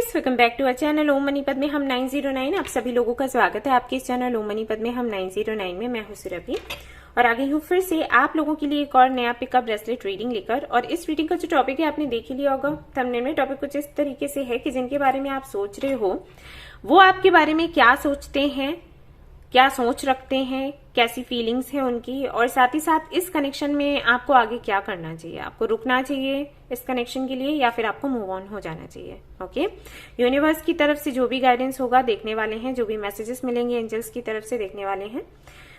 Guys, welcome back to our channel Om Manipat में हम 909। आप सभी लोगों का स्वागत है आपके इस चैनल ओम मनीपत में हम 909 में। मैं हूं सुरभि और आ गई हूं फिर से आप लोगों के लिए एक और नया पिकअप ब्रेसलेट रीडिंग लेकर। और इस रीडिंग का जो टॉपिक है आपने देख ही लिया होगा थंबनेल में। टॉपिक कुछ इस तरीके से है कि जिनके बारे में आप सोच रहे हो वो आपके बारे में क्या सोचते हैं, क्या सोच रखते हैं, कैसी फीलिंग्स है उनकी, और साथ ही साथ इस कनेक्शन में आपको आगे क्या करना चाहिए। आपको रुकना चाहिए इस कनेक्शन के लिए या फिर आपको मूव ऑन हो जाना चाहिए। ओके, यूनिवर्स की तरफ से जो भी गाइडेंस होगा देखने वाले हैं, जो भी मैसेजेस मिलेंगे एंजल्स की तरफ से देखने वाले हैं।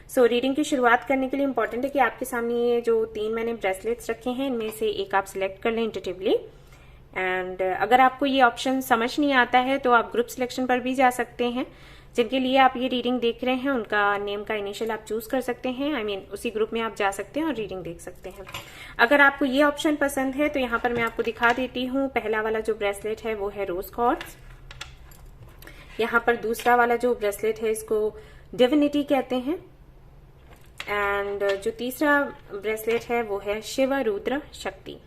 सो रीडिंग की शुरुआत करने के लिए इंपॉर्टेंट है कि आपके सामने ये जो 3 मैंने ब्रेसलेट्स रखे हैं इनमें से एक आप सिलेक्ट कर लें इंट्यूटिवली। एंड अगर आपको ये ऑप्शन समझ नहीं आता है तो आप ग्रुप सिलेक्शन पर भी जा सकते हैं। जिनके लिए आप ये रीडिंग देख रहे हैं उनका नेम का इनिशियल आप चूज कर सकते हैं। I mean, उसी ग्रुप में आप जा सकते हैं और रीडिंग देख सकते हैं। अगर आपको ये ऑप्शन पसंद है तो यहाँ पर मैं आपको दिखा देती हूँ। पहला वाला जो ब्रेसलेट है वो है रोज क्वार्ट्ज। यहाँ पर दूसरा वाला जो ब्रेसलेट है इसको डिविनिटी कहते हैं। एंड जो तीसरा ब्रेसलेट है वो है शिव रुद्र शक्ति।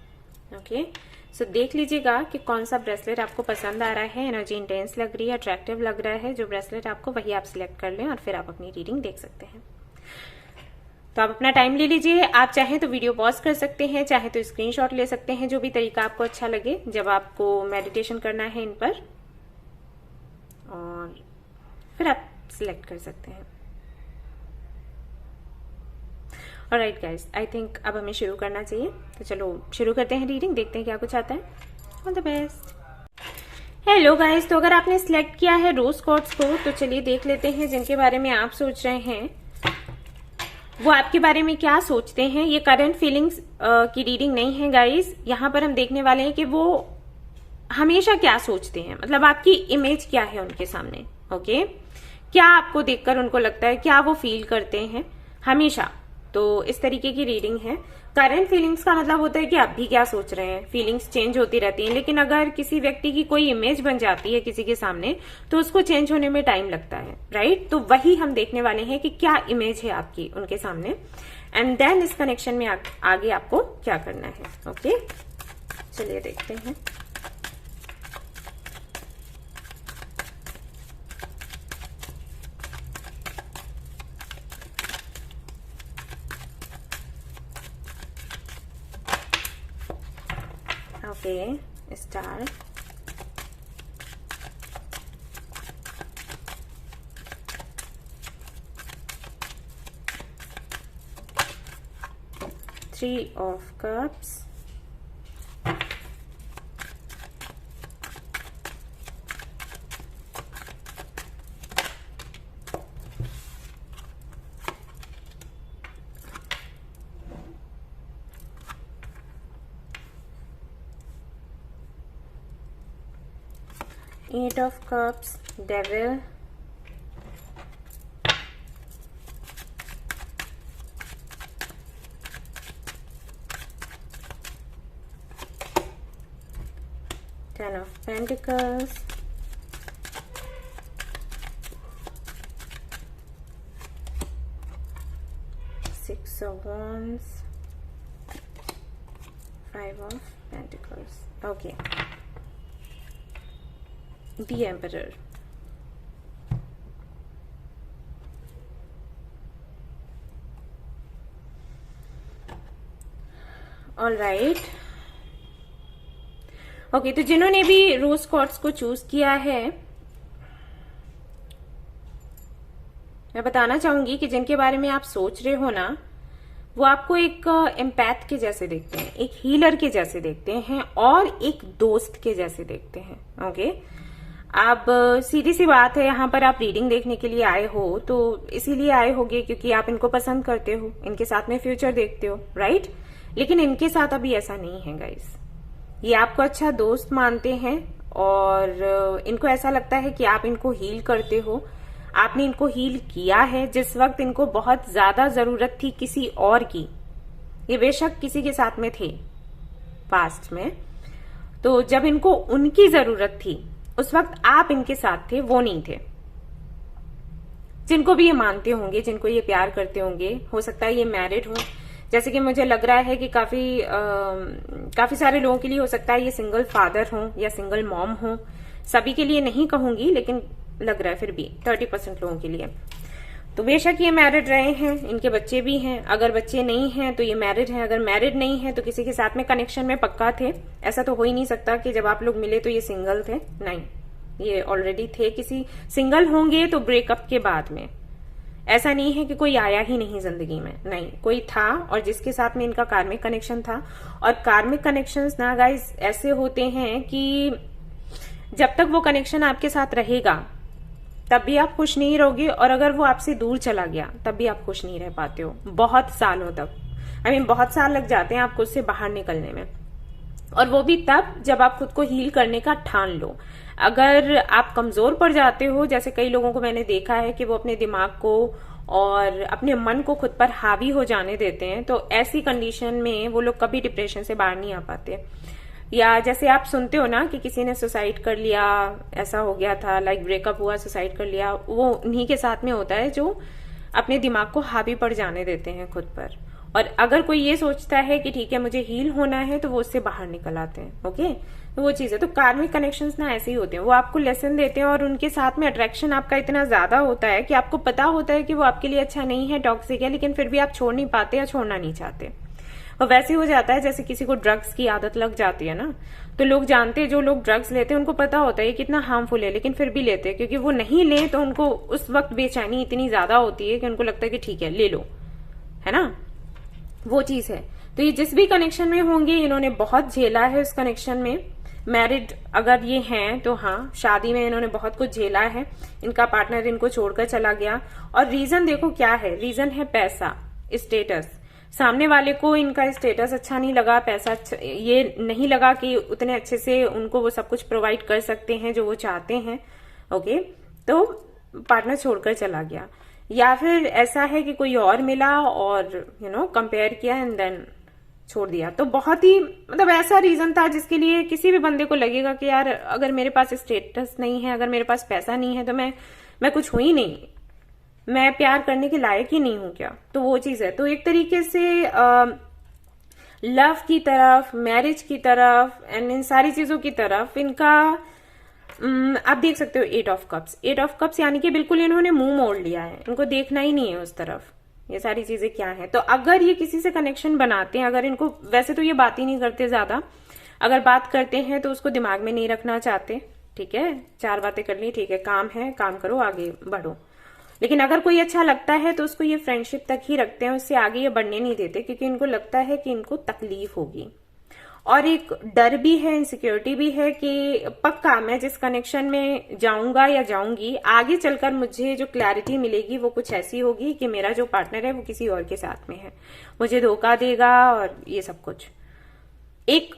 ओके, सो देख लीजिएगा कि कौन सा ब्रेसलेट आपको पसंद आ रहा है, एनर्जी इंटेंस लग रही है, अट्रैक्टिव लग रहा है जो ब्रेसलेट आपको, वही आप सिलेक्ट कर लें और फिर आप अपनी रीडिंग देख सकते हैं। तो आप अपना टाइम ले लीजिए। आप चाहें तो वीडियो पॉज कर सकते हैं, चाहे तो स्क्रीनशॉट ले सकते हैं, जो भी तरीका आपको अच्छा लगे जब आपको मेडिटेशन करना है इन पर, और फिर आप सिलेक्ट कर सकते हैं। ऑलराइट गाइस, आई थिंक अब हमें शुरू करना चाहिए। तो चलो शुरू करते हैं रीडिंग, देखते हैं क्या कुछ आता है। All the best. Hello guys, तो अगर आपने सिलेक्ट किया है रोज क्वार्ट्ज को तो चलिए देख लेते हैं जिनके बारे में आप सोच रहे हैं वो आपके बारे में क्या सोचते हैं। ये करंट फीलिंग्स की रीडिंग नहीं है गाइस। यहाँ पर हम देखने वाले हैं कि वो हमेशा क्या सोचते हैं, मतलब आपकी इमेज क्या है उनके सामने। ओके, क्या आपको देखकर उनको लगता है, क्या वो फील करते हैं हमेशा। तो इस तरीके की रीडिंग है। करंट फीलिंग्स का मतलब होता है कि आप भी क्या सोच रहे हैं। फीलिंग्स चेंज होती रहती हैं, लेकिन अगर किसी व्यक्ति की कोई इमेज बन जाती है किसी के सामने तो उसको चेंज होने में टाइम लगता है, राइट। तो वही हम देखने वाले हैं कि क्या इमेज है आपकी उनके सामने, एंड देन इस कनेक्शन में आगे आपको क्या करना है। ओके, चलिए देखते हैं। Okay, start. Three of Cups. Eight of Cups, Devil. Ten of Pentacles. Six of Wands. Five of Pentacles. Okay. The Emperor. All right. Okay, तो जिन्होंने भी रोज क्वार्ट्ज को चूज किया है मैं बताना चाहूंगी कि जिनके बारे में आप सोच रहे हो ना वो आपको एक एम्पैथ के जैसे देखते हैं, एक हीलर के जैसे देखते हैं और एक दोस्त के जैसे देखते हैं। ओके, आप सीधी सी बात है, यहाँ पर आप रीडिंग देखने के लिए आए हो तो इसीलिए आए होगे क्योंकि आप इनको पसंद करते हो, इनके साथ में फ्यूचर देखते हो, राइट। लेकिन इनके साथ अभी ऐसा नहीं है गाइस। ये आपको अच्छा दोस्त मानते हैं और इनको ऐसा लगता है कि आप इनको हील करते हो। आपने इनको हील किया है जिस वक्त इनको बहुत ज्यादा जरूरत थी किसी और की। ये बेशक किसी के साथ में थे पास्ट में, तो जब इनको उनकी जरूरत थी उस वक्त आप इनके साथ थे, वो नहीं थे। जिनको भी ये मानते होंगे, जिनको ये प्यार करते होंगे, हो सकता है ये मैरिड हो, जैसे कि मुझे लग रहा है कि काफी सारे लोगों के लिए हो सकता है ये सिंगल फादर हो या सिंगल मॉम हो, सभी के लिए नहीं कहूंगी, लेकिन लग रहा है फिर भी 30% लोगों के लिए। तो बेशक ये मैरिड रहे हैं, इनके बच्चे भी हैं। अगर बच्चे नहीं हैं तो ये मैरिड हैं, अगर मैरिड नहीं है तो किसी के साथ में कनेक्शन में पक्का थे। ऐसा तो हो ही नहीं सकता कि जब आप लोग मिले तो ये सिंगल थे, नहीं, ये ऑलरेडी थे। किसी सिंगल होंगे तो ब्रेकअप के बाद में। ऐसा नहीं है कि कोई आया ही नहीं जिंदगी में, नहीं, कोई था और जिसके साथ में इनका कार्मिक कनेक्शन था। और कार्मिक कनेक्शंस ना गाइस ऐसे होते हैं कि जब तक वो कनेक्शन आपके साथ रहेगा तब भी आप खुश नहीं रहोगे, और अगर वो आपसे दूर चला गया तब भी आप खुश नहीं रह पाते हो बहुत सालों तक। बहुत साल लग जाते हैं आपको उससे बाहर निकलने में, और वो भी तब जब आप खुद को हील करने का ठान लो। अगर आप कमजोर पड़ जाते हो, जैसे कई लोगों को मैंने देखा है कि वो अपने दिमाग को और अपने मन को खुद पर हावी हो जाने देते हैं, तो ऐसी कंडीशन में वो लोग कभी डिप्रेशन से बाहर नहीं आ पाते। या जैसे आप सुनते हो ना कि किसी ने सुसाइड कर लिया, ऐसा हो गया था, लाइक ब्रेकअप हुआ, सुसाइड कर लिया, वो उन्हीं के साथ में होता है जो अपने दिमाग को हावी पड़ जाने देते हैं खुद पर। और अगर कोई ये सोचता है कि ठीक है मुझे हील होना है, तो वो उससे बाहर निकल आते हैं। ओके, तो वो चीज है। तो कार्मिक कनेक्शंस ना ऐसे ही होते हैं, वो आपको लेसन देते हैं, और उनके साथ में अट्रैक्शन आपका इतना ज्यादा होता है कि आपको पता होता है कि वो आपके लिए अच्छा नहीं है, टॉक्सिक है, लेकिन फिर भी आप छोड़ नहीं पाते या छोड़ना नहीं चाहते। और वैसे हो जाता है जैसे किसी को ड्रग्स की आदत लग जाती है ना, तो लोग जानते हैं, जो लोग ड्रग्स लेते हैं उनको पता होता है ये कितना हार्मफुल है, लेकिन फिर भी लेते हैं, क्योंकि वो नहीं ले तो उनको उस वक्त बेचैनी इतनी ज्यादा होती है कि उनको लगता है कि ठीक है ले लो, है ना, वो चीज है। तो ये जिस भी कनेक्शन में होंगे, इन्होंने बहुत झेला है उस कनेक्शन में। मैरिड अगर ये हैं तो हाँ, शादी में इन्होंने बहुत कुछ झेला है, इनका पार्टनर इनको छोड़कर चला गया। और रीजन देखो क्या है, रीजन है पैसा, स्टेटस। सामने वाले को इनका स्टेटस अच्छा नहीं लगा, पैसा अच्छा, ये नहीं लगा कि उतने अच्छे से उनको वो सब कुछ प्रोवाइड कर सकते हैं जो वो चाहते हैं। ओके, तो पार्टनर छोड़कर चला गया। या फिर ऐसा है कि कोई और मिला और कंपेयर किया एंड देन छोड़ दिया। तो बहुत ही ऐसा रीजन था जिसके लिए किसी भी बंदे को लगेगा कि यार अगर मेरे पास स्टेटस नहीं है, अगर मेरे पास पैसा नहीं है, तो मैं कुछ हुई नहीं, मैं प्यार करने के लायक ही नहीं हूं क्या। तो वो चीज है। तो एक तरीके से लव की तरफ, मैरिज की तरफ एंड इन सारी चीजों की तरफ इनका आप देख सकते हो 8 ऑफ कप्स। 8 ऑफ कप्स यानी कि बिल्कुल इन्होंने मुंह मोड़ लिया है, इनको देखना ही नहीं है उस तरफ ये सारी चीजें क्या है। तो अगर ये किसी से कनेक्शन बनाते हैं, अगर इनको, वैसे तो ये बात ही नहीं करते ज्यादा, अगर बात करते हैं तो उसको दिमाग में नहीं रखना चाहते। ठीक है, 4 बातें कर ली, ठीक है, काम है, काम करो, आगे बढ़ो। लेकिन अगर कोई अच्छा लगता है तो उसको ये फ्रेंडशिप तक ही रखते हैं, उससे आगे ये बढ़ने नहीं देते, क्योंकि इनको लगता है कि इनको तकलीफ होगी। और एक डर भी है, इनसिक्योरिटी भी है कि पक्का मैं जिस कनेक्शन में जाऊंगा या जाऊंगी, आगे चलकर मुझे जो क्लैरिटी मिलेगी वो कुछ ऐसी होगी कि मेरा जो पार्टनर है वो किसी और के साथ में है, मुझे धोखा देगा और ये सब कुछ। एक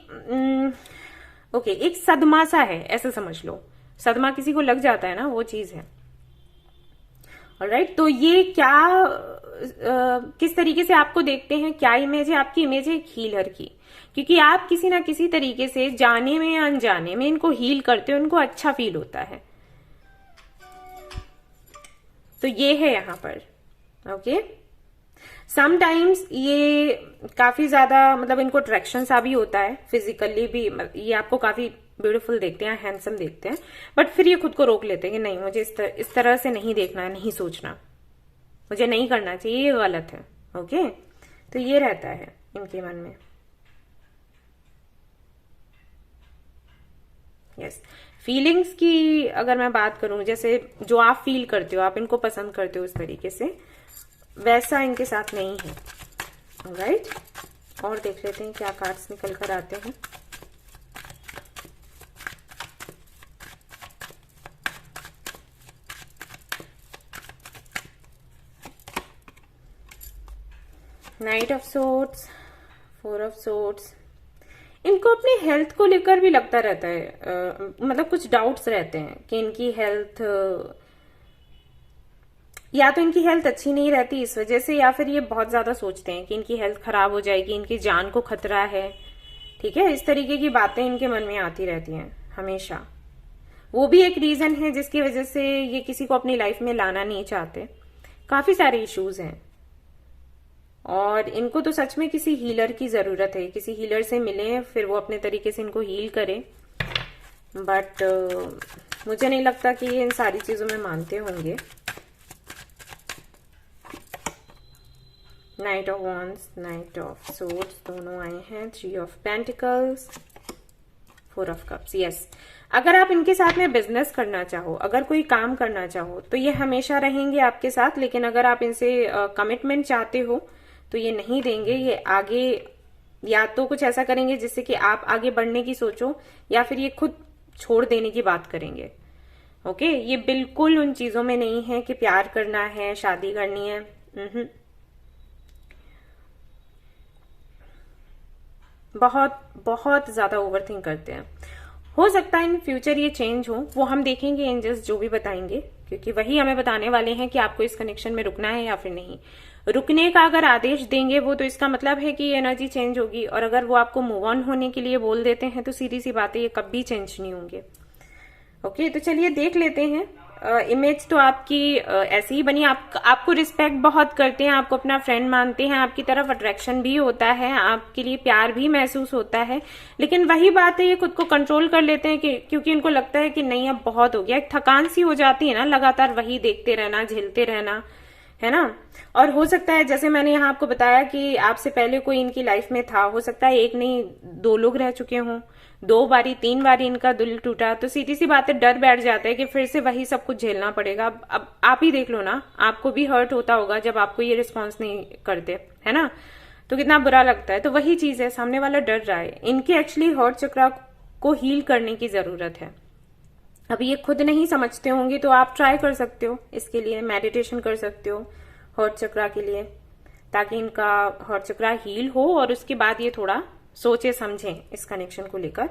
एक सदमा सा है, ऐसा समझ लो। सदमा किसी को लग जाता है ना, वो चीज है। ऑलराइट, तो ये क्या किस तरीके से आपको देखते हैं, क्या इमेज है आपकी? इमेज है एक हीलर की, क्योंकि आप किसी ना किसी तरीके से जाने में या अनजाने में इनको हील करते हो, उनको अच्छा फील होता है। तो ये है यहां पर। ओके, समटाइम्स ये काफी ज्यादा इनको अट्रैक्शन सा भी होता है, फिजिकली भी ये आपको काफी ब्यूटीफुल देखते हैं, हैंडसम देखते हैं, बट फिर ये खुद को रोक लेते हैं कि नहीं, मुझे इस तरह से नहीं देखना है, नहीं सोचना, मुझे नहीं करना चाहिए, ये गलत है। ओके, तो ये रहता है इनके मन में। यस, फीलिंग्स की अगर मैं बात करूं, जैसे जो आप फील करते हो, आप इनको पसंद करते हो उस तरीके से, वैसा इनके साथ नहीं है। ऑलराइट, और देख लेते हैं क्या कार्ड्स निकल कर आते हैं। Night of swords, 4 of swords. इनको अपने हेल्थ को लेकर भी लगता रहता है, कुछ डाउट्स रहते हैं कि इनकी हेल्थ, या तो इनकी हेल्थ अच्छी नहीं रहती इस वजह से, या फिर ये बहुत ज्यादा सोचते हैं कि इनकी हेल्थ खराब हो जाएगी, इनकी जान को खतरा है। ठीक है, इस तरीके की बातें इनके मन में आती रहती हैं हमेशा। वो भी एक रीजन है जिसकी वजह से ये किसी को अपनी लाइफ में लाना नहीं चाहते। काफी सारे इश्यूज हैं, और इनको तो सच में किसी हीलर की जरूरत है, किसी हीलर से मिले, फिर वो अपने तरीके से इनको हील करे। बट मुझे नहीं लगता कि ये इन सारी चीजों में मानते होंगे। Night of wands, night of swords दोनों आए हैं, 3 of pentacles, 4 of cups. Yes, अगर आप इनके साथ में बिजनेस करना चाहो, अगर कोई काम करना चाहो तो ये हमेशा रहेंगे आपके साथ, लेकिन अगर आप इनसे कमिटमेंट चाहते हो तो ये नहीं देंगे। ये आगे या तो कुछ ऐसा करेंगे जिससे कि आप आगे बढ़ने की सोचो, या फिर ये खुद छोड़ देने की बात करेंगे। ओके, ये बिल्कुल उन चीजों में नहीं है कि प्यार करना है, शादी करनी है। बहुत बहुत ज्यादा ओवरथिंक करते हैं। हो सकता है इन फ्यूचर ये चेंज हो, वो हम देखेंगे, एंजल्स जो भी बताएंगे, क्योंकि वही हमें बताने वाले हैं कि आपको इस कनेक्शन में रुकना है या फिर नहीं। रुकने का अगर आदेश देंगे वो, तो इसका मतलब है कि ये एनर्जी चेंज होगी, और अगर वो आपको मूव ऑन होने के लिए बोल देते हैं तो सीधी सी बात है, ये कभी चेंज नहीं होंगे। ओके, तो चलिए देख लेते हैं। इमेज तो आपकी ऐसी ही बनी। आपको रिस्पेक्ट बहुत करते हैं, आपको अपना फ्रेंड मानते हैं, आपकी तरफ अट्रैक्शन भी होता है, आपके लिए प्यार भी महसूस होता है, लेकिन वही बात है, ये खुद को कंट्रोल कर लेते हैं क्योंकि इनको लगता है कि नहीं अब बहुत हो गया। एक थकान सी हो जाती है ना, लगातार वही देखते रहना, झेलते रहना, है ना। और हो सकता है, जैसे मैंने यहाँ आपको बताया कि आपसे पहले कोई इनकी लाइफ में था, हो सकता है 1 नहीं 2 लोग रह चुके हों, 2 बारी 3 बारी इनका दिल टूटा, तो सीधी सी बात है, डर बैठ जाता है कि फिर से वही सब कुछ झेलना पड़ेगा। अब आप ही देख लो ना, आपको भी हर्ट होता होगा जब आपको ये रिस्पॉन्स नहीं करते, है ना, तो कितना बुरा लगता है। तो वही चीज है, सामने वाला डर रहा है। इनके एक्चुअली हर्ट चक्र को हील करने की जरूरत है। अब ये खुद नहीं समझते होंगे तो आप ट्राई कर सकते हो, इसके लिए मेडिटेशन कर सकते हो हर्ट चक्र के लिए, ताकि इनका हर्ट चक्र हील हो और उसके बाद ये थोड़ा सोचे समझें इस कनेक्शन को लेकर।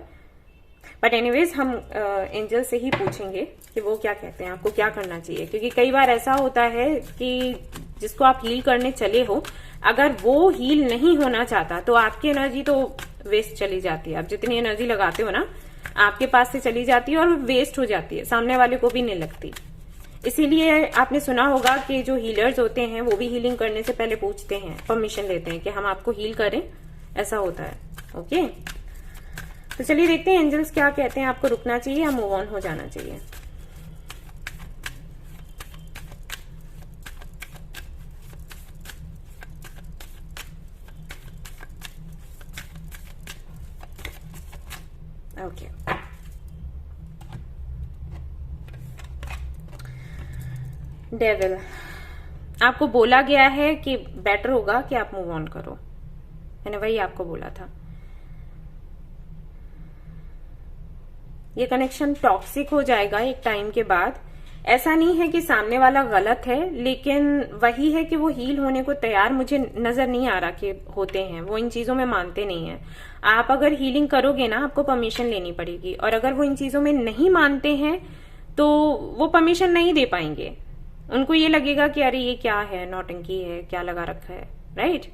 बट एनीवेज हम एंजल से ही पूछेंगे कि वो क्या कहते हैं, आपको क्या करना चाहिए, क्योंकि कई बार ऐसा होता है कि जिसको आप हील करने चले हो, अगर वो हील नहीं होना चाहता तो आपकी एनर्जी तो वेस्ट चली जाती है। आप जितनी एनर्जी लगाते हो ना, आपके पास से चली जाती है और वेस्ट हो जाती है, सामने वाले को भी नहीं लगती। इसीलिए आपने सुना होगा कि जो हीलर्स होते हैं वो भी हीलिंग करने से पहले पूछते हैं, परमिशन लेते हैं कि हम आपको हील करें, ऐसा होता है। ओके, तो चलिए देखते हैं एंजल्स क्या कहते हैं, आपको रुकना चाहिए या मूव ऑन हो जाना चाहिए। ओके, डेविल, आपको बोला गया है कि बेटर होगा कि आप मूव ऑन करो, मैंने वही आपको बोला था। ये कनेक्शन टॉक्सिक हो जाएगा एक टाइम के बाद। ऐसा नहीं है कि सामने वाला गलत है, लेकिन वही है कि वो हील होने को तैयार मुझे नजर नहीं आ रहा कि होते हैं, वो इन चीजों में मानते नहीं है। आप अगर हीलिंग करोगे ना, आपको परमिशन लेनी पड़ेगी, और अगर वो इन चीजों में नहीं मानते हैं तो वो परमिशन नहीं दे पाएंगे। उनको ये लगेगा कि अरे ये क्या है, नौटंकी है, क्या लगा रखा है, राइट।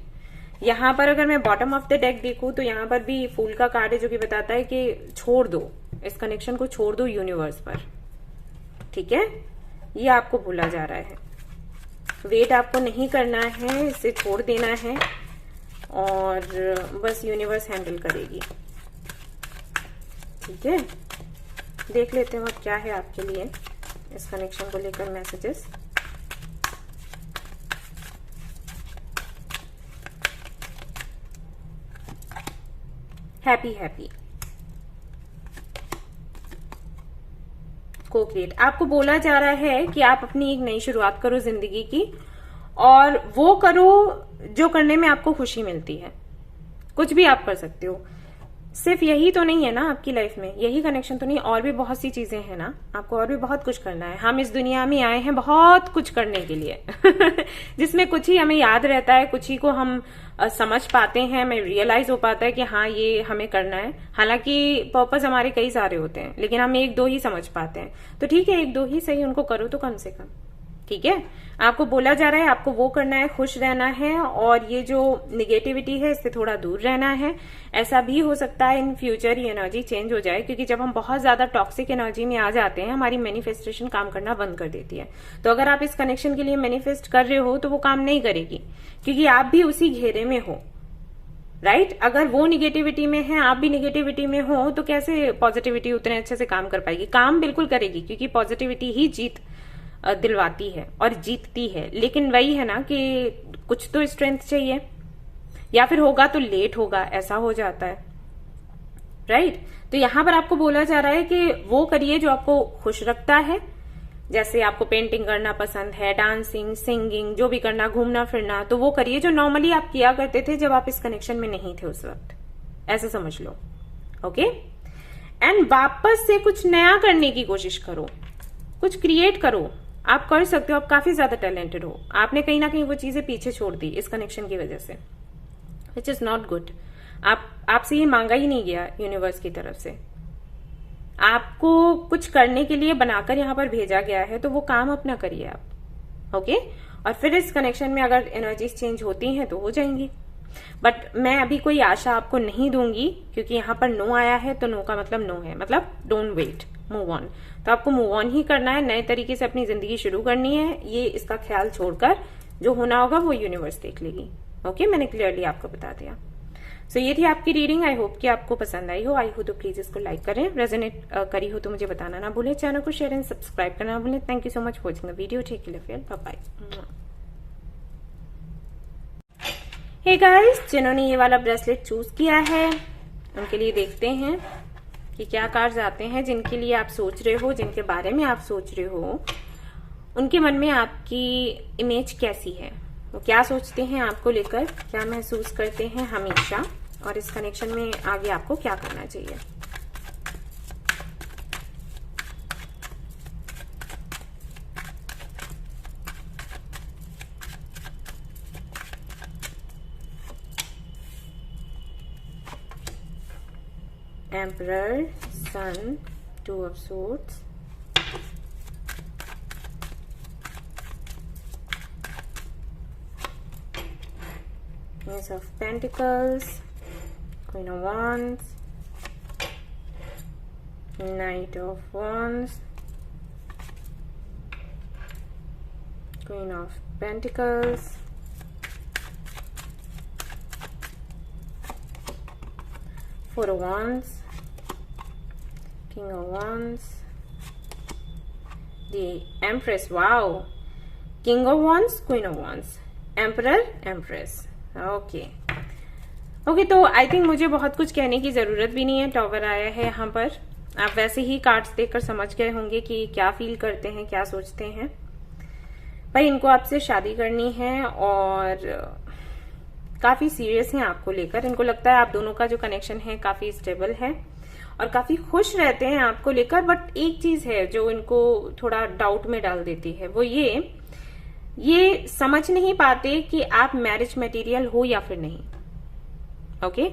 यहाँ पर अगर मैं बॉटम ऑफ द डेक देखूं तो यहाँ पर भी फूल का कार्ड है, जो कि बताता है कि छोड़ दो इस कनेक्शन को, छोड़ दो यूनिवर्स पर, ठीक है। ये आपको बोला जा रहा है, वेट आपको नहीं करना है, इसे छोड़ देना है और बस यूनिवर्स हैंडल करेगी, ठीक है। देख लेते हैं और क्या है आपके लिए इस कनेक्शन को लेकर मैसेजेस। हैप्पी हैप्पी को क्रिएट, आपको बोला जा रहा है कि आप अपनी एक नई शुरुआत करो जिंदगी की, और वो करो जो करने में आपको खुशी मिलती है। कुछ भी आप कर सकते हो, सिर्फ यही तो नहीं है ना आपकी लाइफ में, यही कनेक्शन तो नहीं, और भी बहुत सी चीजें हैं ना, आपको और भी बहुत कुछ करना है। हम इस दुनिया में आए हैं बहुत कुछ करने के लिए जिसमें कुछ ही हमें याद रहता है, कुछ ही को हम समझ पाते हैं, हमें रियलाइज हो पाता है कि हाँ ये हमें करना है। हालांकि पर्पस हमारे कई सारे होते हैं, लेकिन हम 1-2 ही समझ पाते हैं। तो ठीक है, 1-2 ही सही, उनको करो तो कम से कम, ठीक है। आपको बोला जा रहा है आपको वो करना है, खुश रहना है, और ये जो निगेटिविटी है इससे थोड़ा दूर रहना है। ऐसा भी हो सकता है इन फ्यूचर ये एनर्जी चेंज हो जाए, क्योंकि जब हम बहुत ज्यादा टॉक्सिक एनर्जी में आ जाते हैं, हमारी मैनिफेस्टेशन काम करना बंद कर देती है। तो अगर आप इस कनेक्शन के लिए मैनिफेस्ट कर रहे हो तो वो काम नहीं करेगी, क्योंकि आप भी उसी घेरे में हो, राइट? अगर वो निगेटिविटी में है, आप भी निगेटिविटी में हो, तो कैसे पॉजिटिविटी उतने अच्छे से काम कर पाएगी? काम बिल्कुल करेगी, क्योंकि पॉजिटिविटी ही जीत दिलवाती है और जीतती है। लेकिन वही है ना कि कुछ तो स्ट्रेंथ चाहिए, या फिर होगा तो लेट होगा, ऐसा हो जाता है, राइट? तो यहां पर आपको बोला जा रहा है कि वो करिए जो आपको खुश रखता है। जैसे आपको पेंटिंग करना पसंद है, डांसिंग, सिंगिंग, जो भी करना, घूमना फिरना, तो वो करिए जो नॉर्मली आप किया करते थे जब आप इस कनेक्शन में नहीं थे उस वक्त, ऐसा समझ लो। ओके? एंड वापस से कुछ नया करने की कोशिश करो, कुछ क्रिएट करो। आप कर सकते हो, आप काफी ज्यादा टैलेंटेड हो। आपने कहीं ना कहीं वो चीजें पीछे छोड़ दी इस कनेक्शन की वजह से, विच इज नॉट गुड। आपसे ये मांगा ही नहीं गया यूनिवर्स की तरफ से, आपको कुछ करने के लिए बनाकर यहाँ पर भेजा गया है, तो वो काम अपना करिए आप। ओके? और फिर इस कनेक्शन में अगर एनर्जीज चेंज होती हैं तो हो जाएंगी, बट मैं अभी कोई आशा आपको नहीं दूंगी, क्योंकि यहाँ पर नो आया है, तो नो का मतलब नो है, मतलब डोंट वेट, मूव ऑन। तो आपको मूव ऑन ही करना है, नए तरीके से अपनी जिंदगी शुरू करनी है। ये इसका ख्याल छोड़कर जो होना होगा वो यूनिवर्स देख लेगी। ओके? मैंने क्लियरली आपको बता दिया। सो ये थी आपकी रीडिंग। आई होप कि आपको पसंद आई हो तो प्लीज इसको लाइक करें, रेजोनेट करी हो तो मुझे बताना ना भूलें, चैनल को शेयर एंड सब्सक्राइब करना ना भूलें। Thank you so much for watching the video. Take care, bye bye. Hey guys, जिन्होंने ये वाला ब्रेसलेट चूज किया है उनके लिए देखते हैं कि क्या कार्ड्स आते हैं। जिनके लिए आप सोच रहे हो, जिनके बारे में आप सोच रहे हो, उनके मन में आपकी इमेज कैसी है, वो क्या सोचते हैं आपको लेकर, क्या महसूस करते हैं हमेशा, और इस कनेक्शन में आगे आपको क्या करना चाहिए। Emperor, Sun, Two of Swords, Ace of Pentacles, Queen of Wands, Knight of Wands, Queen of Pentacles, Four of Wands, King of Wands, the Empress. Wow! King of Wands, Queen of Wands, Emperor, Empress. Okay, तो I think मुझे बहुत कुछ कहने की जरूरत भी नहीं है। टॉवर आया है यहाँ पर, आप वैसे ही कार्ड्स देखकर समझ गए होंगे कि क्या फील करते हैं, क्या सोचते हैं। भाई इनको आपसे शादी करनी है और काफी सीरियस हैं आपको लेकर। इनको लगता है आप दोनों का जो कनेक्शन है काफी स्टेबल है और काफी खुश रहते हैं आपको लेकर। बट एक चीज है जो इनको थोड़ा डाउट में डाल देती है, वो ये समझ नहीं पाते कि आप मैरिज मटेरियल हो या फिर नहीं। ओके?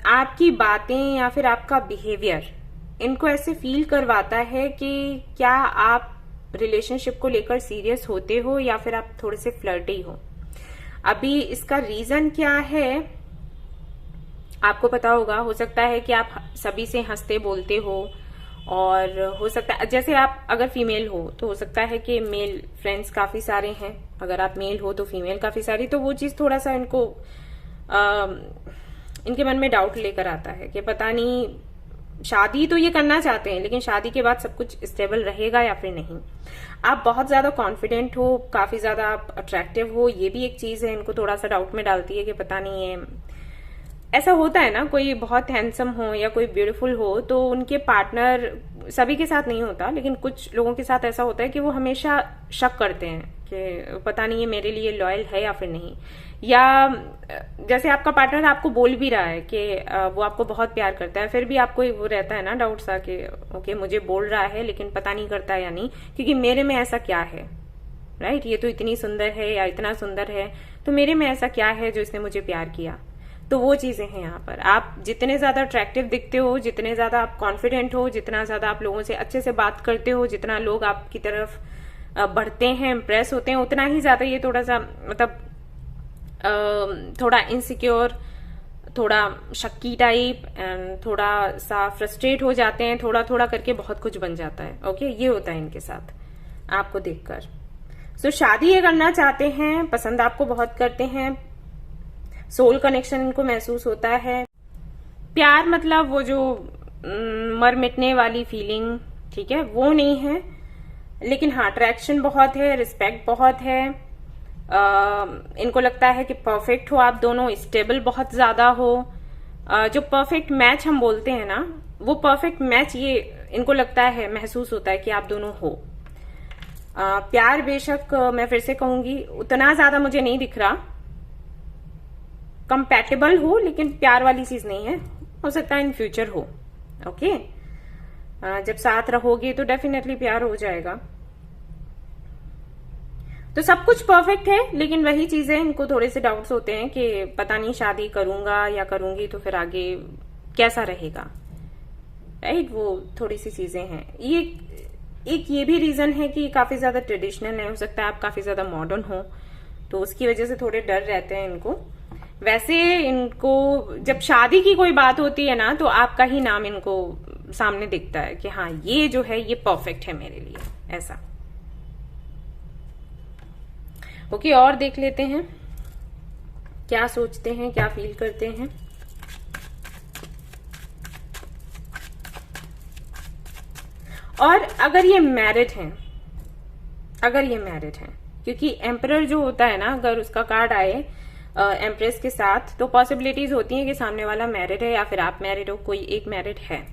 आपकी बातें या फिर आपका बिहेवियर इनको ऐसे फील करवाता है कि क्या आप रिलेशनशिप को लेकर सीरियस होते हो या फिर आप थोड़े से फ्लर्टी हो। अभी इसका रीजन क्या है आपको पता होगा। हो सकता है कि आप सभी से हंसते बोलते हो, और हो सकता है जैसे आप अगर फीमेल हो तो हो सकता है कि मेल फ्रेंड्स काफी सारे हैं, अगर आप मेल हो तो फीमेल काफी सारी। तो वो चीज थोड़ा सा इनको इनके मन में डाउट लेकर आता है कि पता नहीं, शादी तो ये करना चाहते हैं लेकिन शादी के बाद सब कुछ स्टेबल रहेगा या फिर नहीं। आप बहुत ज्यादा कॉन्फिडेंट हो, काफी ज्यादा आप अट्रैक्टिव हो, ये भी एक चीज है इनको थोड़ा सा डाउट में डालती है कि पता नहीं है। ऐसा होता है ना, कोई बहुत हैंडसम हो या कोई ब्यूटीफुल हो तो उनके पार्टनर, सभी के साथ नहीं होता लेकिन कुछ लोगों के साथ ऐसा होता है कि वो हमेशा शक करते हैं कि पता नहीं ये मेरे लिए लॉयल है या फिर नहीं। या जैसे आपका पार्टनर आपको बोल भी रहा है कि वो आपको बहुत प्यार करता है, फिर भी आपको वो रहता है ना डाउट सा कि ओके मुझे बोल रहा है लेकिन पता नहीं करता या नहीं, क्योंकि मेरे में ऐसा क्या है, राइट? ये तो इतनी सुंदर है या इतना सुंदर है, तो मेरे में ऐसा क्या है जो इसने मुझे प्यार किया। तो वो चीजें हैं यहाँ पर। आप जितने ज्यादा अट्रैक्टिव दिखते हो, जितने ज्यादा आप कॉन्फिडेंट हो, जितना ज्यादा आप लोगों से अच्छे से बात करते हो, जितना लोग आपकी तरफ बढ़ते हैं, इम्प्रेस होते हैं, उतना ही ज्यादा ये थोड़ा सा मतलब थोड़ा इनसिक्योर, थोड़ा शक्की टाइप एंड थोड़ा सा फ्रस्ट्रेट हो जाते हैं। थोड़ा थोड़ा करके बहुत कुछ बन जाता है। ओके, ये होता है इनके साथ आपको देखकर। सो शादी ये करना चाहते हैं, पसंद आपको बहुत करते हैं, सोल कनेक्शन इनको महसूस होता है। प्यार मतलब वो जो मर मिटने वाली फीलिंग, ठीक है, वो नहीं है, लेकिन हाँ अट्रैक्शन बहुत है, रिस्पेक्ट बहुत है। इनको लगता है कि परफेक्ट हो आप दोनों, स्टेबल बहुत ज्यादा हो। जो परफेक्ट मैच हम बोलते हैं ना, वो परफेक्ट मैच ये इनको लगता है, महसूस होता है कि आप दोनों हो। प्यार बेशक मैं फिर से कहूंगी उतना ज्यादा मुझे नहीं दिख रहा, कंपैटिबल हो, लेकिन प्यार वाली चीज नहीं है। हो सकता है इन फ्यूचर हो। ओके, जब साथ रहोगे तो डेफिनेटली प्यार हो जाएगा। तो सब कुछ परफेक्ट है, लेकिन वही चीजें इनको थोड़े से डाउट्स होते हैं कि पता नहीं शादी करूंगा या करूंगी तो फिर आगे कैसा रहेगा, राइट। वो थोड़ी सी चीजें हैं। एक ये भी रीजन है कि काफी ज्यादा ट्रेडिशनल है, हो सकता है आप काफी ज्यादा मॉडर्न हो, तो उसकी वजह से थोड़े डर रहते हैं इनको। वैसे इनको जब शादी की कोई बात होती है ना, तो आपका ही नाम इनको सामने दिखता है कि हाँ ये जो है ये परफेक्ट है मेरे लिए, ऐसा। ओके, और देख लेते हैं क्या सोचते हैं, क्या फील करते हैं। और अगर ये मैरिड हैं, क्योंकि एम्परर जो होता है ना, अगर उसका कार्ड आए एम्प्रेस के साथ, तो पॉसिबिलिटीज होती हैं कि सामने वाला मैरिड है या फिर आप मैरिड हो, कोई एक मैरिड है।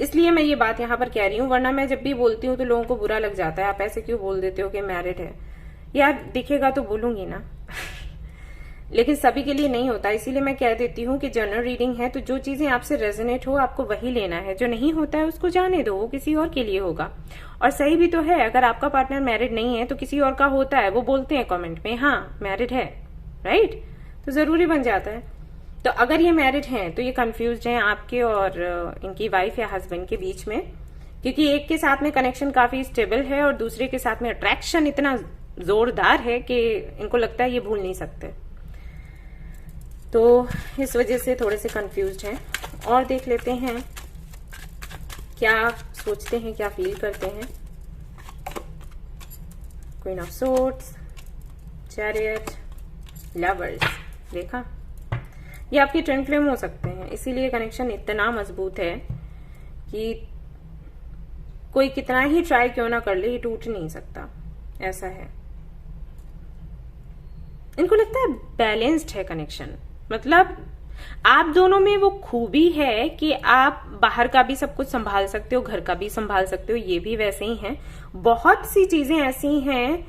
इसलिए मैं ये बात यहाँ पर कह रही हूँ, वरना मैं जब भी बोलती हूँ तो लोगों को बुरा लग जाता है, आप ऐसे क्यों बोल देते हो कि मैरिड है। यार दिखेगा तो बोलूंगी ना लेकिन सभी के लिए नहीं होता, इसीलिए मैं कह देती हूँ कि जनरल रीडिंग है, तो जो चीजें आपसे रेजोनेट हो आपको वही लेना है, जो नहीं होता है उसको जाने दो, वो किसी और के लिए होगा। और सही भी तो है, अगर आपका पार्टनर मैरिड नहीं है तो किसी और का होता है, वो बोलते हैं कमेंट में हाँ मैरिड है, राइट, तो जरूरी बन जाता है। तो अगर ये मैरिड हैं तो ये कंफ्यूज हैं आपके और इनकी वाइफ या हस्बैंड के बीच में, क्योंकि एक के साथ में कनेक्शन काफी स्टेबल है और दूसरे के साथ में अट्रैक्शन इतना जोरदार है कि इनको लगता है ये भूल नहीं सकते, तो इस वजह से थोड़े से कंफ्यूज्ड हैं। और देख लेते हैं क्या सोचते हैं, क्या फील करते हैं। Queen of swords, chariot, lovers, देखा, ये आपकी ट्विन फ्लेम हो सकते हैं, इसीलिए कनेक्शन इतना मजबूत है कि कोई कितना ही ट्राई क्यों ना कर ले ये टूट नहीं सकता, ऐसा है। इनको लगता है बैलेंस्ड है कनेक्शन, मतलब आप दोनों में वो खूबी है कि आप बाहर का भी सब कुछ संभाल सकते हो, घर का भी संभाल सकते हो, ये भी वैसे ही है। बहुत सी चीजें ऐसी हैं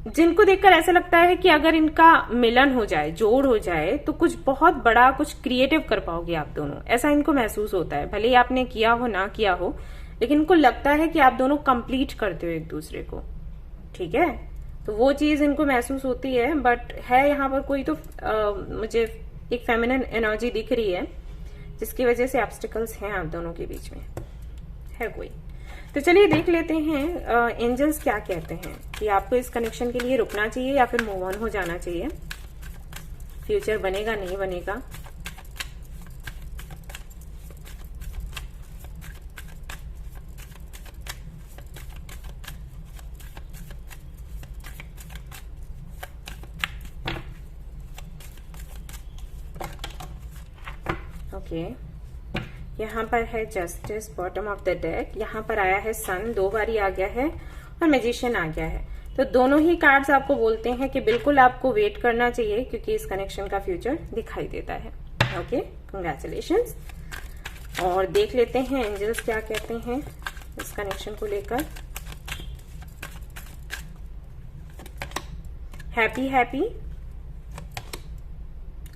जिनको देखकर ऐसा लगता है कि अगर इनका मिलन हो जाए, जोड़ हो जाए, तो कुछ बहुत बड़ा कुछ क्रिएटिव कर पाओगे आप दोनों, ऐसा इनको महसूस होता है। भले ही आपने किया हो ना किया हो, लेकिन इनको लगता है कि आप दोनों कंप्लीट करते हो एक दूसरे को, ठीक है, तो वो चीज इनको महसूस होती है। बट है यहाँ पर कोई तो मुझे एक फेमिनिन एनर्जी दिख रही है, जिसकी वजह से ऑब्स्टिकल्स हैं आप दोनों के बीच में, है कोई। तो चलिए देख लेते हैं एंजल्स क्या कहते हैं कि आपको इस कनेक्शन के लिए रुकना चाहिए या फिर मूव ऑन हो जाना चाहिए, फ्यूचर बनेगा नहीं बनेगा। ओके, यहाँ पर है justice, bottom of the deck, यहाँ पर आया है सन, 2 बारी आ गया है, और मैजिशियन आ गया है। तो दोनों ही कार्ड्स आपको बोलते हैं कि बिल्कुल आपको वेट करना चाहिए, क्योंकि इस कनेक्शन का फ्यूचर दिखाई देता है। Okay, congratulations. और देख लेते हैं एंजल्स क्या कहते हैं इस कनेक्शन को लेकर। हैप्पी हैप्पी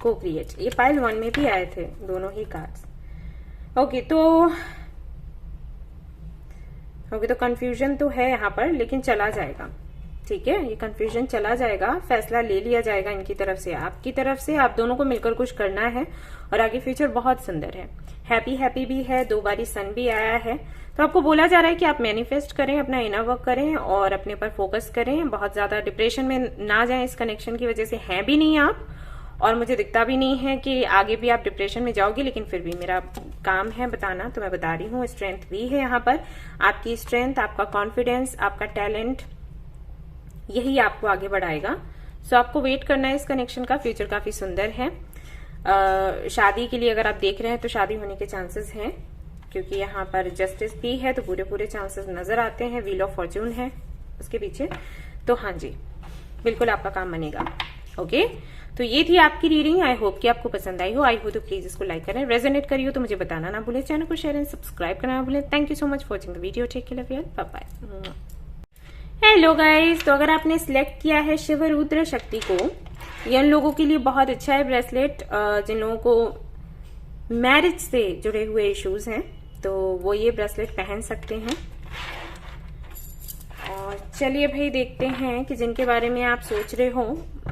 को क्रिएट, ये पाइल 1 में भी आए थे दोनों ही कार्ड्स। ओके, तो कंफ्यूजन तो है यहाँ पर, लेकिन चला जाएगा, ठीक है, ये कंफ्यूजन चला जाएगा, फैसला ले लिया जाएगा इनकी तरफ से, आपकी तरफ से। आप दोनों को मिलकर कुछ करना है और आगे फ्यूचर बहुत सुंदर है। हैप्पी हैप्पी भी है, 2 बारी सन भी आया है। तो आपको बोला जा रहा है कि आप मैनिफेस्ट करें, अपना इनर वर्क करें और अपने पर फोकस करें, बहुत ज्यादा डिप्रेशन में ना जाएं इस कनेक्शन की वजह से, हैं भी नहीं आप, और मुझे दिखता भी नहीं है कि आगे भी आप डिप्रेशन में जाओगे, लेकिन फिर भी मेरा काम है बताना, तो मैं बता रही हूँ। स्ट्रेंथ भी है यहाँ पर, आपकी स्ट्रेंथ, आपका कॉन्फिडेंस, आपका टैलेंट, यही आपको आगे बढ़ाएगा। सो आपको वेट करना है इस कनेक्शन का। फ्यूचर काफी सुंदर है। शादी के लिए अगर आप देख रहे हैं तो शादी होने के चांसेस हैं, क्योंकि यहाँ पर जस्टिस भी है, तो पूरे चांसेस नजर आते हैं। व्हील ऑफ फॉर्च्यून है उसके पीछे। तो हाँ जी, बिल्कुल आपका काम बनेगा। ओके, तो ये थी आपकी रीडिंग। आई होप कि आपको पसंद आई हो। आई हो तो प्लीज इसको लाइक करें। रेजोनेट करी हो तो मुझे बताना ना भूलें। चैनल को शेयर एंड सब्सक्राइब करना ना भूलें। Thank you so much for watching the video. Take care, love you, bye bye. Hello guys, तो अगर आपने सिलेक्ट किया है शिव रुद्र शक्ति को, ये उन लोगों के लिए बहुत अच्छा है ब्रेसलेट जिन लोगों को मैरिज से जुड़े हुए इश्यूज हैं, तो वो ये ब्रेसलेट पहन सकते हैं। और चलिए भाई देखते हैं कि जिनके बारे में आप सोच रहे हो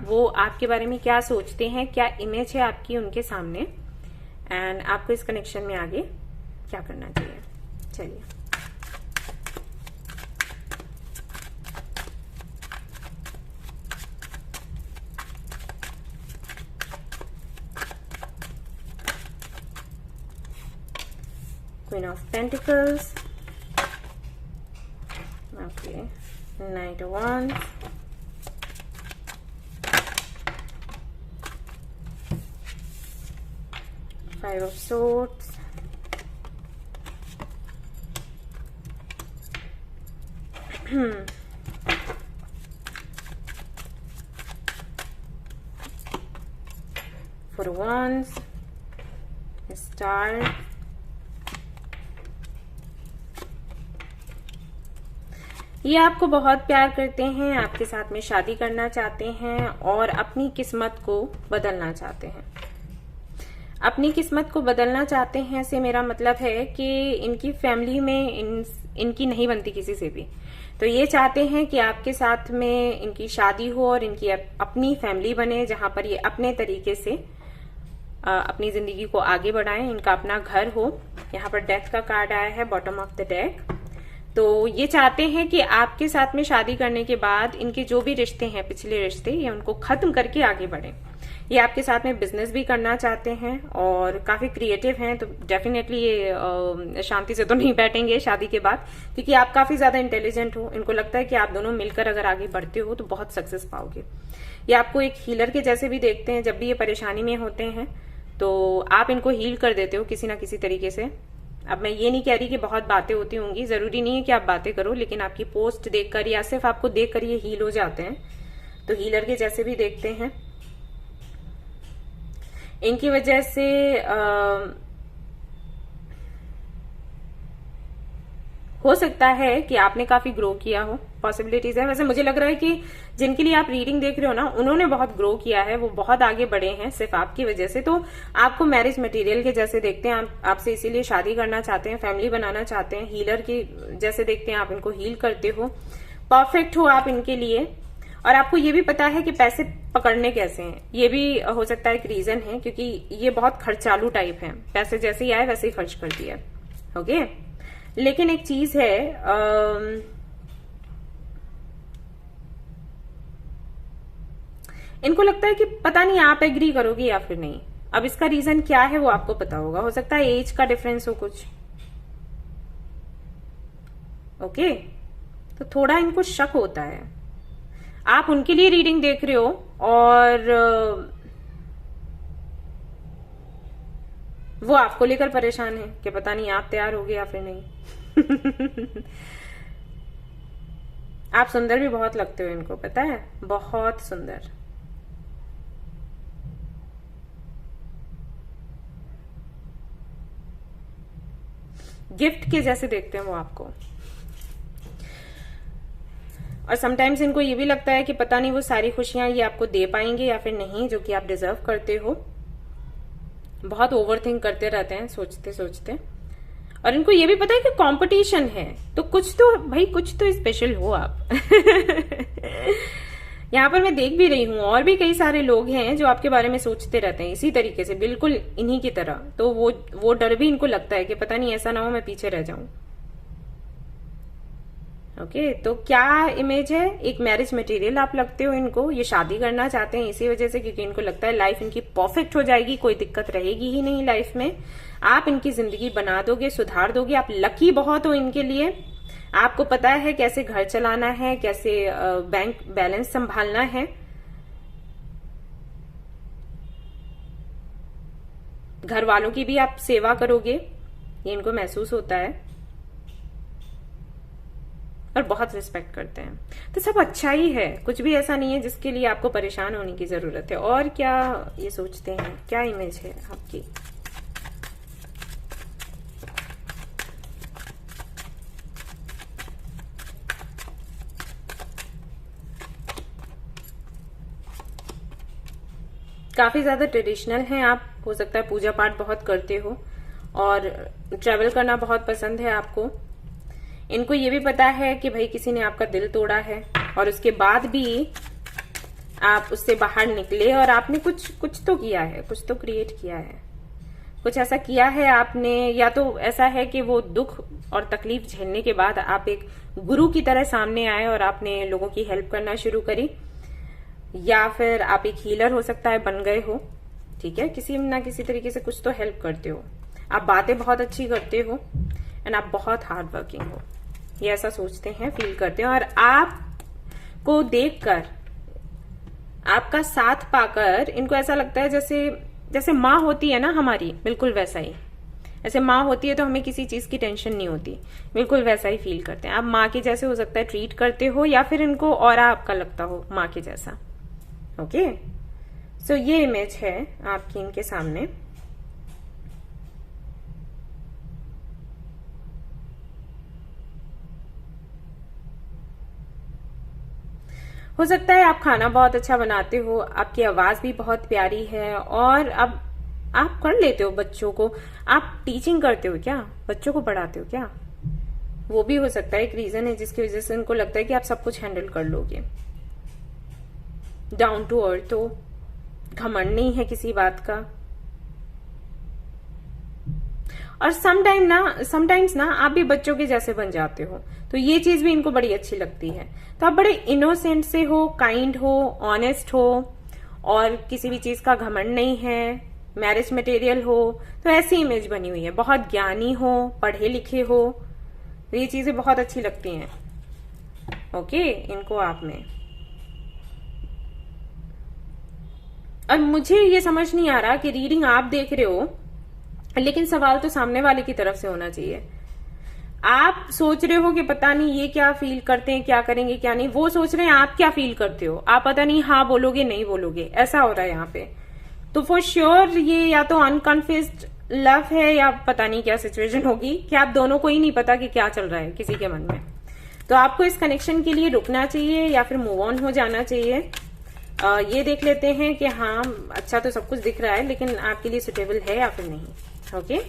वो आपके बारे में क्या सोचते हैं, क्या इमेज है आपकी उनके सामने, एंड आपको इस कनेक्शन में आगे क्या करना चाहिए। चलिए, Queen of Pentacles, okay, Knight of Wands, Five of Swords, Four of Wands, Star, ये आपको बहुत प्यार करते हैं, आपके साथ में शादी करना चाहते हैं और अपनी किस्मत को बदलना चाहते हैं। अपनी किस्मत को बदलना चाहते हैं से मेरा मतलब है कि इनकी फैमिली में इनकी नहीं बनती किसी से भी, तो ये चाहते हैं कि आपके साथ में इनकी शादी हो और इनकी अपनी फैमिली बने, जहां पर ये अपने तरीके से अपनी जिंदगी को आगे बढ़ाएं। इनका अपना घर हो। यहाँ पर डेथ का कार्ड आया है बॉटम ऑफ द डेक। तो ये चाहते हैं कि आपके साथ में शादी करने के बाद इनके जो भी रिश्ते हैं, पिछले रिश्ते, ये उनको खत्म करके आगे बढ़े। ये आपके साथ में बिजनेस भी करना चाहते हैं और काफी क्रिएटिव हैं, तो डेफिनेटली ये शांति से तो नहीं बैठेंगे शादी के बाद, क्योंकि आप काफी ज्यादा इंटेलिजेंट हो। इनको लगता है कि आप दोनों मिलकर अगर आगे बढ़ते हो तो बहुत सक्सेस पाओगे। ये आपको एक हीलर के जैसे भी देखते हैं। जब भी ये परेशानी में होते हैं तो आप इनको हील कर देते हो किसी ना किसी तरीके से। अब मैं ये नहीं कह रही कि बहुत बातें होती होंगी, जरूरी नहीं है कि आप बातें करो, लेकिन आपकी पोस्ट देखकर या सिर्फ आपको देखकर ये हील हो जाते हैं, तो हीलर के जैसे भी देखते हैं। इनकी वजह से हो सकता है कि आपने काफी ग्रो किया हो, पॉसिबिलिटीज है। वैसे मुझे लग रहा है कि जिनके लिए आप रीडिंग देख रहे हो ना, उन्होंने बहुत ग्रो किया है, वो बहुत आगे बढ़े हैं सिर्फ आपकी वजह से। तो आपको मैरिज मटेरियल के जैसे देखते हैं, आपसे इसीलिए शादी करना चाहते हैं, फैमिली बनाना चाहते हैं। हीलर के जैसे देखते हैं, आप इनको हील करते हो, परफेक्ट हो आप इनके लिए। और आपको ये भी पता है कि पैसे पकड़ने कैसे हैं। ये भी हो सकता है एक रीजन है, क्योंकि ये बहुत खर्चालू टाइप है। पैसे जैसे ही आए वैसे ही खर्च कर दिया। ओके, लेकिन एक चीज है, इनको लगता है कि पता नहीं आप एग्री करोगे या फिर नहीं। अब इसका रीजन क्या है वो आपको पता होगा। हो सकता है एज का डिफरेंस हो कुछ। ओके, तो थोड़ा इनको शक होता है। आप उनके लिए रीडिंग देख रहे हो और वो आपको लेकर परेशान है कि पता नहीं आप तैयार होगे या फिर नहीं। आप सुंदर भी बहुत लगते हो इनको, पता है, बहुत सुंदर। गिफ्ट के जैसे देखते हैं वो आपको। और समटाइम्स इनको ये भी लगता है कि पता नहीं वो सारी खुशियां ये आपको दे पाएंगे या फिर नहीं, जो कि आप डिजर्व करते हो। बहुत ओवरथिंक करते रहते हैं सोचते सोचते। और इनको ये भी पता है कि कंपटीशन है, तो कुछ तो स्पेशल हो आप। यहाँ पर मैं देख भी रही हूँ और भी कई सारे लोग हैं जो आपके बारे में सोचते रहते हैं इसी तरीके से, बिल्कुल इन्हीं की तरह। तो वो डर भी इनको लगता है कि पता नहीं ऐसा ना हो मैं पीछे रह जाऊं। ओके, तो क्या इमेज है? एक मैरिज मटेरियल आप लगते हो इनको। ये शादी करना चाहते हैं इसी वजह से, क्योंकि इनको लगता है लाइफ इनकी परफेक्ट हो जाएगी, कोई दिक्कत रहेगी ही नहीं लाइफ में। आप इनकी जिंदगी बना दोगे, सुधार दोगे। आप लकी बहुत हो इनके लिए। आपको पता है कैसे घर चलाना है, कैसे बैंक बैलेंस संभालना है। घर वालों की भी आप सेवा करोगे, ये इनको महसूस होता है, और बहुत रिस्पेक्ट करते हैं। तो सब अच्छा ही है, कुछ भी ऐसा नहीं है जिसके लिए आपको परेशान होने की जरूरत है। और क्या ये सोचते हैं, क्या इमेज है आपकी? काफी ज्यादा ट्रेडिशनल हैं आप, हो सकता है पूजा पाठ बहुत करते हो और ट्रैवल करना बहुत पसंद है आपको। इनको ये भी पता है कि भाई किसी ने आपका दिल तोड़ा है और उसके बाद भी आप उससे बाहर निकले और आपने कुछ तो किया है, कुछ तो क्रिएट किया है, कुछ ऐसा किया है आपने। या तो ऐसा है कि वो दुख और तकलीफ झेलने के बाद आप एक गुरु की तरह सामने आए और आपने लोगों की हेल्प करना शुरू करी, या फिर आप एक हीलर हो सकता है बन गए हो। ठीक है, किसी ना किसी तरीके से कुछ तो हेल्प करते हो। आप बातें बहुत अच्छी करते हो एंड आप बहुत हार्ड वर्किंग हो, ये ऐसा सोचते हैं, फील करते हैं। और आपको देखकर, आपका साथ पाकर इनको ऐसा लगता है जैसे माँ होती है ना हमारी, बिल्कुल वैसा ही। ऐसे माँ होती है तो हमें किसी चीज की टेंशन नहीं होती, बिल्कुल वैसा ही फील करते हैं। आप माँ के जैसे हो सकता है ट्रीट करते हो, या फिर इनको ऑरा आपका लगता हो माँ के जैसा। ओके, सो ये इमेज है आपकी इनके सामने। हो सकता है आप खाना बहुत अच्छा बनाते हो, आपकी आवाज भी बहुत प्यारी है, और अब आप कर लेते हो बच्चों को। आप टीचिंग करते हो क्या, बच्चों को पढ़ाते हो क्या? वो भी हो सकता है, एक रीजन है जिसकी वजह से उनको लगता है कि आप सब कुछ हैंडल कर लोगे। डाउन टू अर्थ हो, घमंड नहीं है किसी बात का। और समटाइम्स ना आप भी बच्चों के जैसे बन जाते हो, तो ये चीज भी इनको बड़ी अच्छी लगती है। तो आप बड़े इनोसेंट से हो, काइंड हो, ऑनेस्ट हो, और किसी भी चीज का घमंड नहीं है, मैरिज मटेरियल हो, तो ऐसी इमेज बनी हुई है। बहुत ज्ञानी हो, पढ़े लिखे हो, तो ये चीजें बहुत अच्छी लगती हैं ओके इनको आप में। और मुझे ये समझ नहीं आ रहा कि रीडिंग आप देख रहे हो, लेकिन सवाल तो सामने वाले की तरफ से होना चाहिए। आप सोच रहे हो कि पता नहीं ये क्या फील करते हैं, क्या करेंगे क्या नहीं, वो सोच रहे हैं आप क्या फील करते हो। आप पता नहीं हाँ बोलोगे नहीं बोलोगे, ऐसा हो रहा है यहाँ पे। तो फॉर श्योर ये या तो अनकन्फेस्ड लव है, या पता नहीं क्या सिचुएशन होगी कि आप दोनों को ही नहीं पता कि क्या चल रहा है किसी के मन में। तो आपको इस कनेक्शन के लिए रुकना चाहिए या फिर मूव ऑन हो जाना चाहिए। ये देख लेते हैं कि हाँ अच्छा तो सब कुछ दिख रहा है, लेकिन आपके लिए सुटेबल है या फिर नहीं। ओके,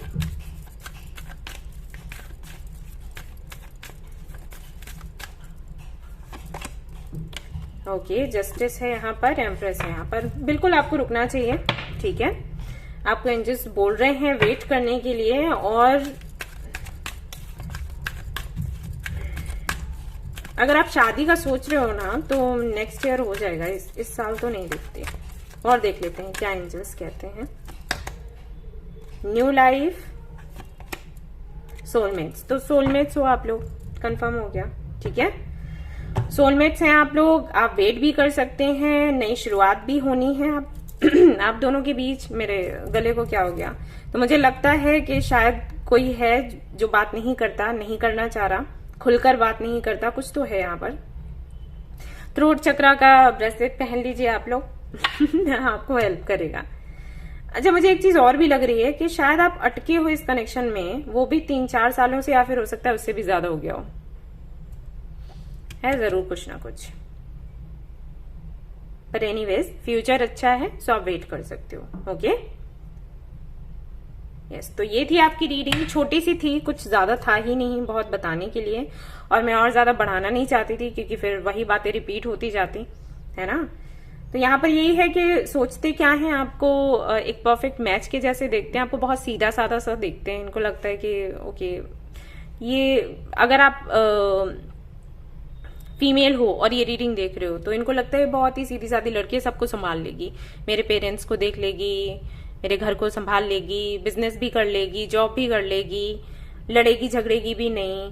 ओके, जस्टिस है यहाँ पर, एम्प्रेस है यहाँ पर। बिल्कुल आपको रुकना चाहिए, ठीक है। आपको एंजल्स बोल रहे हैं वेट करने के लिए, और अगर आप शादी का सोच रहे हो ना तो नेक्स्ट ईयर हो जाएगा, इस साल तो नहीं देखते। और देख लेते हैं क्या एंजल्स कहते हैं। New life, soulmates. तो सोलमेट्स हो आप लोग, कंफर्म हो गया, ठीक है। सोलमेट्स हैं आप लोग, आप वेट भी कर सकते हैं, नई शुरुआत भी होनी है आप दोनों के बीच। मेरे गले को क्या हो गया? तो मुझे लगता है कि शायद कोई है जो बात नहीं करता, नहीं करना चाह रहा, खुलकर बात नहीं करता, कुछ तो है यहाँ पर। थ्रोट चक्रा का ब्रेसलेट पहन लीजिए आप लोग आपको हेल्प करेगा। अच्छा, मुझे एक चीज और भी लग रही है कि शायद आप अटके हो इस कनेक्शन में, वो भी 3-4 सालों से, या फिर हो सकता है उससे भी ज्यादा हो गया हो। है जरूर कुछ ना कुछ, पर एनीवेज फ्यूचर अच्छा है, सो आप वेट कर सकते हो। ओके, यस, तो ये थी आपकी रीडिंग। छोटी सी थी, कुछ ज्यादा था ही नहीं बहुत बताने के लिए, और मैं और ज्यादा बढ़ाना नहीं चाहती थी क्योंकि फिर वही बातें रिपीट होती जाती है ना। तो यहाँ पर यही है कि सोचते क्या है, आपको एक परफेक्ट मैच के जैसे देखते हैं, आपको बहुत सीधा साधा सा देखते हैं। इनको लगता है कि ओके, ये अगर आप फीमेल हो और ये रीडिंग देख रहे हो तो इनको लगता है बहुत ही सीधी सादी लड़की है, सबको संभाल लेगी, मेरे पेरेंट्स को देख लेगी, मेरे घर को संभाल लेगी, बिजनेस भी कर लेगी, जॉब भी कर लेगी, लड़ेगी झगड़ेगी भी नहीं,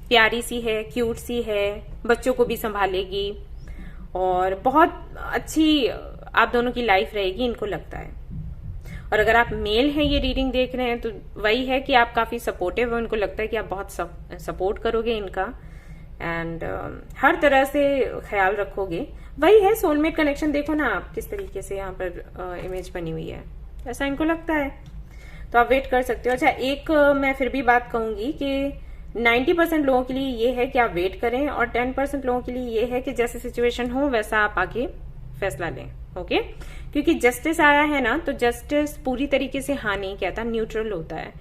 प्यारी सी है, क्यूट सी है, बच्चों को भी संभालेगी, और बहुत अच्छी आप दोनों की लाइफ रहेगी, इनको लगता है। और अगर आप मेल हैं ये रीडिंग देख रहे हैं तो वही है कि आप काफी सपोर्टिव है, उनको लगता है कि आप बहुत सपोर्ट करोगे इनका एंड हर तरह से ख्याल रखोगे। वही है सोलमेट कनेक्शन। देखो ना आप किस तरीके से यहाँ पर इमेज बनी हुई है, ऐसा इनको लगता है, तो आप वेट कर सकते हो। अच्छा, एक मैं फिर भी बात कहूंगी कि 90% लोगों के लिए ये है कि आप वेट करें और 10% लोगों के लिए ये है कि जैसे सिचुएशन हो वैसा आप आगे फैसला लें। ओके, क्योंकि जस्टिस आया है ना, तो जस्टिस पूरी तरीके से हाँ नहीं कहता, न्यूट्रल होता है,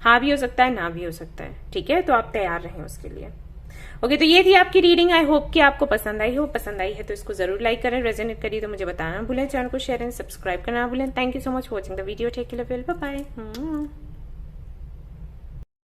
हाँ भी हो सकता है ना भी हो सकता है। ठीक है, तो आप तैयार रहें उसके लिए। ओके, तो ये थी आपकी रीडिंग। आई होप कि आपको पसंद आई हो। पसंद आई है तो इसको जरूर लाइक करें, रेजोनेट करिए तो मुझे बताना ना भूलें, चैनल को शेयर एंड सब्सक्राइब करना ना भूलें। Thank you so much for watching the video. Take care, bye bye.